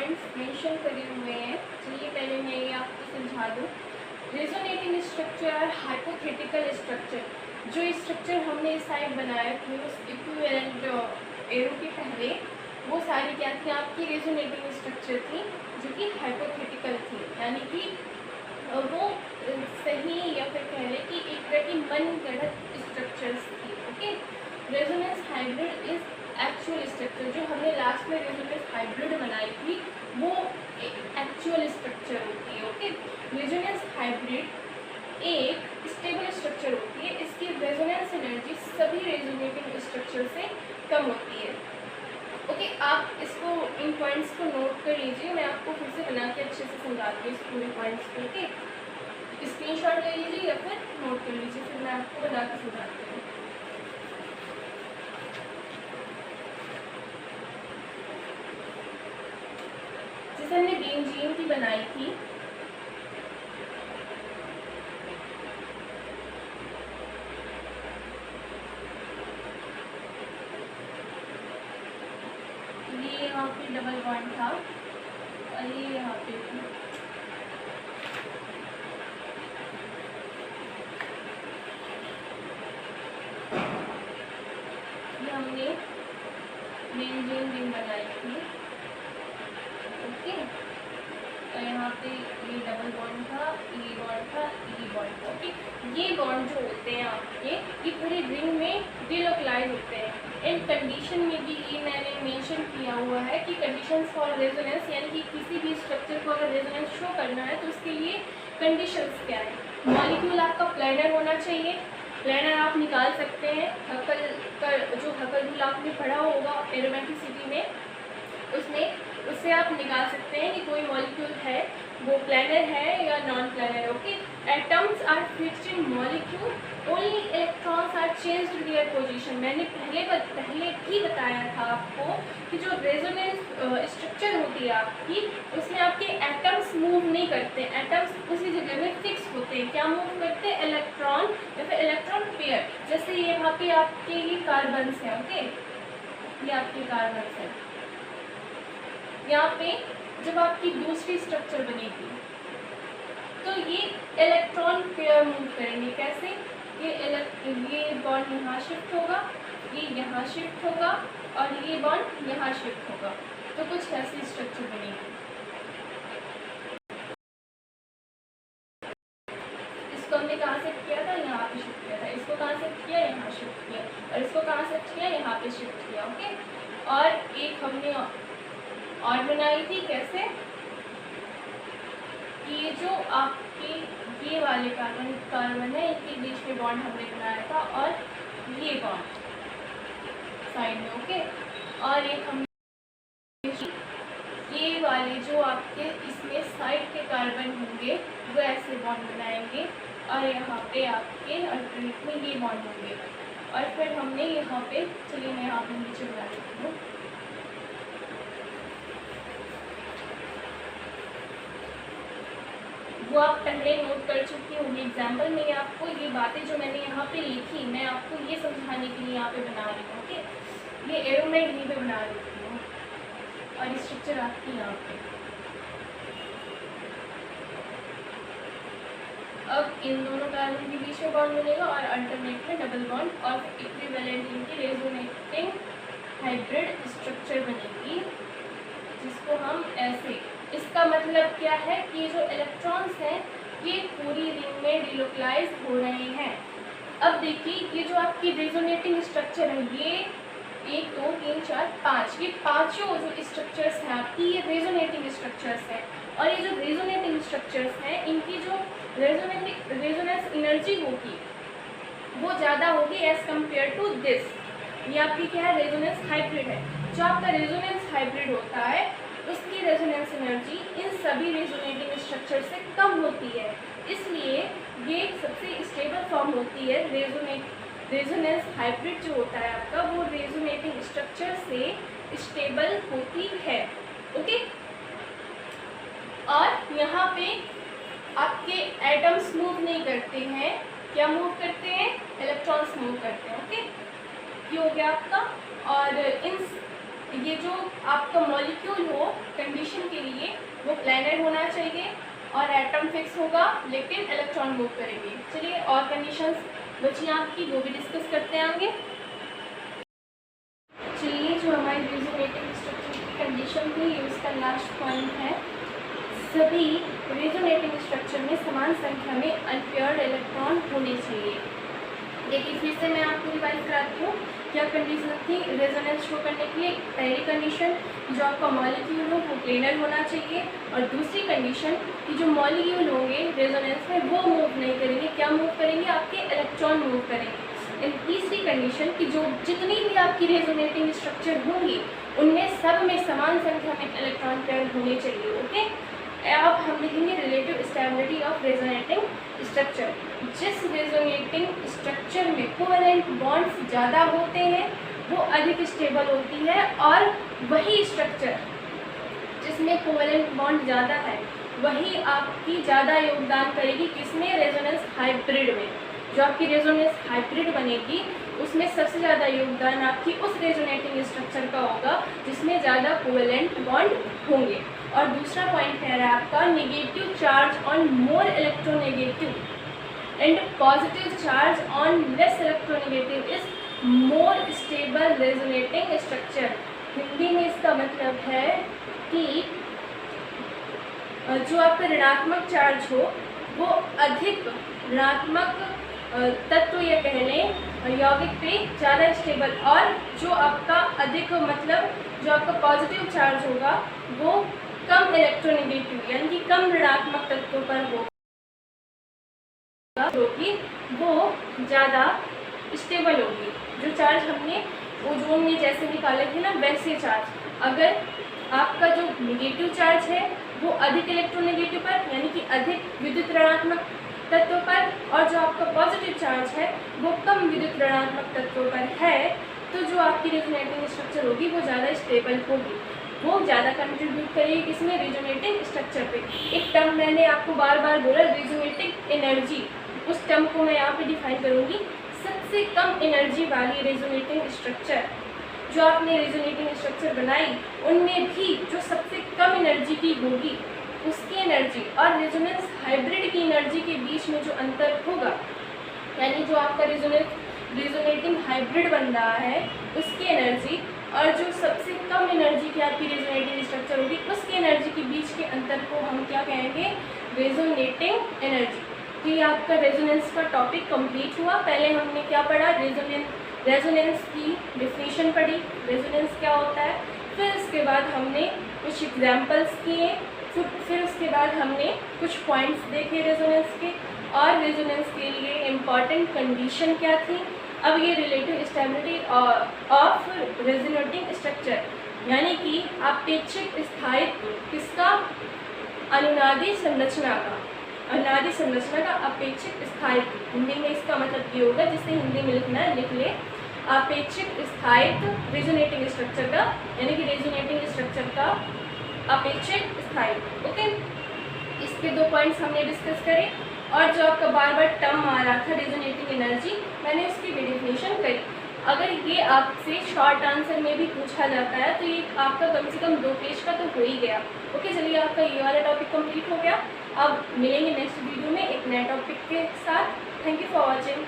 Points mention करे हुए हैं। चलिए पहले मैं ये आपको समझा दूँ। रेजोनेटिंग स्ट्रक्चर और हाइपोथेटिकल स्ट्रक्चर, जो स्ट्रक्चर हमने इस साइड बनाए थे उस इक्विवेलेंट एरो के पहले, वो सारी क्या थी आपकी रेजोनेटिंग स्ट्रक्चर थी, जो कि हाइपोथेटिकल थी, यानी कि वो सही या फिर कह लें कि एक तरह की मनगढ़ंत स्ट्रक्चर्स थी। Okay, resonance hybrid is actual structure. जो हमने लास्ट में रेजोनेंस हाइब्रिड बनाई थी वो एक्चुअल स्ट्रक्चर होती है। ओके, रेजोनेंस हाइब्रिड एक स्टेबल स्ट्रक्चर होती है। इसकी रेजोनेंस एनर्जी सभी रेजोनेटिंग स्ट्रक्चर से कम होती है। ओके, आप इसको इन पॉइंट्स को नोट कर लीजिए। मैं आपको फिर से बना के अच्छे से समझाती हूँ इस पूरे पॉइंट्स को। ओके, स्क्रीनशॉट ले लीजिए या फिर नोट कर लीजिए, फिर मैं आपको बना के समझाती हूँ। जैसे हमने बेंजीन की बनाई थी, ये यहाँ पे डबल बॉन्ड था और ये यहाँ पे था। ये हमने बेंजीन रिंग बनाई थी। ओके, तो यहाँ पे ये डबल बॉन्ड था, ये बॉन्ड था, ये बॉन्ड था। ओके, ये बॉन्ड जो होते हैं आपके, ये पूरी रिंग में डिलोकलाइज होते हैं। एंड कंडीशन में भी ये मैंने मेंशन किया हुआ है कि कंडीशंस फॉर रेजोनेंस, यानी कि किसी भी स्ट्रक्चर को अगर रेजोनेंस शो करना है तो उसके लिए कंडीशंस क्या है। मॉलिक्यूल आपका प्लेनर होना चाहिए। प्लेनर आप निकाल सकते हैं, हकल का जो हकल रूल आपने पढ़ा होगा एरोमेटिसिटी में, उससे आप निकाल सकते हैं कि कोई मॉलिक्यूल है वो प्लेनर है या non planar. Okay, atoms are fixed in molecule, only electrons are changed to their position. मैंने पहले भी बताया था आपको कि जो रेजोनेंस स्ट्रक्चर होती है आपकी, उसमें आपके एटम्स मूव नहीं करते, एटम्स उसी जगह में फिक्स होते हैं। क्या मूव करते हैं? इलेक्ट्रॉन या फिर इलेक्ट्रॉन पेयर। जैसे ये यहाँ पे आपके ये कार्बन्स हैं। ओके, ये आपके कार्बन्स हैं। यहाँ पे जब आपकी दूसरी स्ट्रक्चर बनेगी तो ये इलेक्ट्रॉन पेयर मूव करेंगे। कैसे? ये बॉन्ड यहाँ शिफ्ट होगा, ये यहाँ शिफ्ट होगा और ये बॉन्ड यहाँ शिफ्ट होगा। तो कुछ ऐसी स्ट्रक्चर बनेगी। इसको हमने कहाँ शिफ्ट किया था? यहाँ पे शिफ्ट किया था। इसको कहाँ शिफ्ट किया? यहाँ शिफ्ट किया। और इसको कहाँ शिफ्ट किया? यहाँ पे शिफ्ट किया। ओके, और एक हमने और बनाई थी। कैसे? ये जो आपके ये वाले कार्बन है, इनके बीच में बॉन्ड हमने बनाया था और ये बॉन्ड साइड में। ओके, और एक हमने ये वाले जो आपके इसमें साइड के कार्बन होंगे वो ऐसे बॉन्ड बनाएंगे और यहाँ पे आपके अल्टरनेट में ये बॉन्ड होंगे। और फिर हमने यहाँ पे, चलिए मैं यहाँ पे नीचे बना देती हूँ। वो आप पहले नोट कर चुकी होंगी एग्जाम्पल में। आपको ये बातें जो मैंने यहाँ पे लिखी, मैं आपको ये समझाने के लिए यहाँ पे बना रही हूँ। ओके, ये एरो मैं यहीं पे बना देती हूँ और स्ट्रक्चर आपकी यहाँ पे। अब इन दोनों कार्बन के बीच में बॉन्ड बनेगा और अल्टरनेट में डबल बॉन्ड और इक्विवेलेंट इनकी रेजोनेटिंग हाइब्रिड स्ट्रक्चर बनेगी, जिसको हम ऐसे, इसका मतलब क्या है कि जो इलेक्ट्रॉन्स हैं ये पूरी रिंग में डिलोकलाइज हो रहे हैं। अब देखिए, ये जो आपकी रेजोनेटिंग स्ट्रक्चर है, ये 1 2 3 4 5, ये पांचों जो स्ट्रक्चर्स हैं आपकी, ये रेजोनेटिंग स्ट्रक्चर्स हैं। और ये जो रेजोनेटिंग स्ट्रक्चर्स हैं, इनकी जो रेजोनेंस एनर्जी होगी वो ज़्यादा होगी एज कम्पेयर टू दिस। ये आपकी क्या है? रेजोनेंस हाइब्रिड है। जो आपका रेजोनेंस हाइब्रिड होता है उसकी रेजोनेंस एनर्जी इन सभी रेजोनेटिंग स्ट्रक्चर से कम होती है, इसलिए ये सबसे स्टेबल फॉर्म होती है। रेजोनेंस हाइब्रिड जो होता है आपका, वो रेजोनेटिंग स्ट्रक्चर से स्टेबल होती है। ओके, और यहाँ पे आपके एटम्स मूव नहीं करते हैं। क्या मूव करते हैं? इलेक्ट्रॉन्स मूव करते हैं। ओके, ये हो गया आपका। और इन ये जो आपका मॉलिक्यूल हो कंडीशन के लिए वो प्लैनेट होना चाहिए और एटम फिक्स होगा लेकिन इलेक्ट्रॉन मूव करेंगे। चलिए और कंडीशंस बची आपकी वो भी डिस्कस करते हैं आगे। चलिए जो हमारी रेजोनेटिंग स्ट्रक्चर की कंडीशन थी ये उसका लास्ट पॉइंट है, सभी रेजोनेटिंग स्ट्रक्चर में समान संख्या में अनपेयर्ड इलेक्ट्रॉन होने चाहिए। देखिए फिर से मैं आपको रिवाइज कराती हूँ क्या कंडीशन थी रेजोनेंस शो करने के लिए। पहली कंडीशन जो आपका मॉलिक्यूल हो वो प्लेनर होना चाहिए, और दूसरी कंडीशन कि जो मॉलिक्यूल होंगे रेजोनेंस में वो मूव नहीं करेंगे, क्या मूव करेंगे, आपके इलेक्ट्रॉन मूव करेंगे। एंड तीसरी कंडीशन कि जो जितनी भी आपकी रेजोनेटिंग स्ट्रक्चर होंगी उनमें सब में समान संख्या में इलेक्ट्रॉन पेयर होने चाहिए। ओके, अब हम लिखेंगे relative stability of resonating structure. जिस रेजोनेटिंग स्ट्रक्चर में कोवैलेंट बॉन्ड्स ज़्यादा होते हैं वो अधिक स्टेबल होती है, और वही स्ट्रक्चर जिसमें कोवैलेंट बॉन्ड ज़्यादा है वही आपकी ज़्यादा योगदान करेगी किसमें, रेजोनेंस हाइब्रिड में। जो आपकी रेजोनेंस हाइब्रिड बनेगी उसमें सबसे ज़्यादा योगदान आपकी उस रेजोनेटिंग स्ट्रक्चर का होगा जिसमें ज़्यादा कोवैलेंट बॉन्ड होंगे। और दूसरा पॉइंट है आपका negative charge on more electronegative and positive charge on less electronegative is more stable resonating structure. Hindi में इसका मतलब है कि जो आपका ऋणात्मक चार्ज हो वो अधिक ऋणात्मक तत्व या कह लें यौगिक पे ज़्यादा स्टेबल, और जो आपका अधिक मतलब जो आपका पॉजिटिव चार्ज होगा वो कम इलेक्ट्रोनेगेटिव यानी कि कम ऋणात्मक तत्वों पर होगा, क्योंकि वो ज़्यादा स्टेबल होगी। जो चार्ज हमने ओजोन में जैसे निकाले थे ना वैसे चार्ज, अगर आपका जो नेगेटिव चार्ज है वो अधिक इलेक्ट्रोनेगेटिव पर यानी कि अधिक विद्युत ऋणात्मक तत्वों पर, और जो आपका पॉजिटिव चार्ज है वो कम विद्युत ऋणात्मक तत्वों पर है, तो जो आपकी रेजोनेटिंग स्ट्रक्चर होगी वो ज़्यादा स्टेबल होगी, वो ज़्यादा कंट्रीब्यूट करेगी किसमें, रेजोनेटिंग स्ट्रक्चर पे। एक टर्म मैंने आपको बार बार बोला रेजोनेटिंग एनर्जी, उस टर्म को मैं यहाँ पे डिफाइन करूँगी। सबसे कम एनर्जी वाली रेजोनेटिंग स्ट्रक्चर जो आपने रेजोनेटिंग स्ट्रक्चर बनाई उनमें भी जो सबसे कम एनर्जी की होगी उसकी एनर्जी और रेजोनेंस हाइब्रिड की एनर्जी के बीच में जो अंतर होगा, यानी जो आपका रेजोनेटिंग हाइब्रिड बन रहा है उसकी एनर्जी और जो सबसे कम एनर्जी की आपकी रेजोनेटिंग स्ट्रक्चर होगी उसकी एनर्जी के बीच के अंतर को हम क्या कहेंगे, रेजोनेटिंग एनर्जी। तो ये आपका रेजोनेंस का टॉपिक कंप्लीट हुआ। पहले हमने क्या पढ़ा, रेजोनेंस की डेफिनेशन पढ़ी, रेजोनेंस क्या होता है, फिर उसके बाद हमने कुछ एग्जाम्पल्स किए, फिर उसके बाद हमने कुछ पॉइंट्स देखे रेजोनेंस के, और रेजोनेंस के लिए इम्पॉर्टेंट कंडीशन क्या थी। अब ये relative stability of resonating structure यानी कि अपेक्षित स्थायित्व किसका, अनुनादी संरचना का, अनुनादी संरचना का अपेक्षित स्थायित्व। हिंदी में इसका मतलब ये होगा, जिससे हिंदी में लिखना है लिख ले, अपेक्षित स्थायित्व रेजोनेटिंग स्ट्रक्चर का, यानी कि रेजोनेटिंग स्ट्रक्चर का अपेक्षित स्थायित्व। ओके, इसके दो पॉइंट्स हमने डिस्कस करे, और जो आपका बार बार टर्म आ रहा था रेजोनेटिंग एनर्जी, मैंने उसकी भी डेफिनेशन करी। अगर ये आपसे शॉर्ट आंसर में भी पूछा जाता है तो ये आपका कम से कम 2 पेज का तो हो ही गया। ओके, चलिए आपका ये वाला टॉपिक कंप्लीट हो गया। अब मिलेंगे नेक्स्ट वीडियो में एक नए टॉपिक के साथ। Thank you for watching.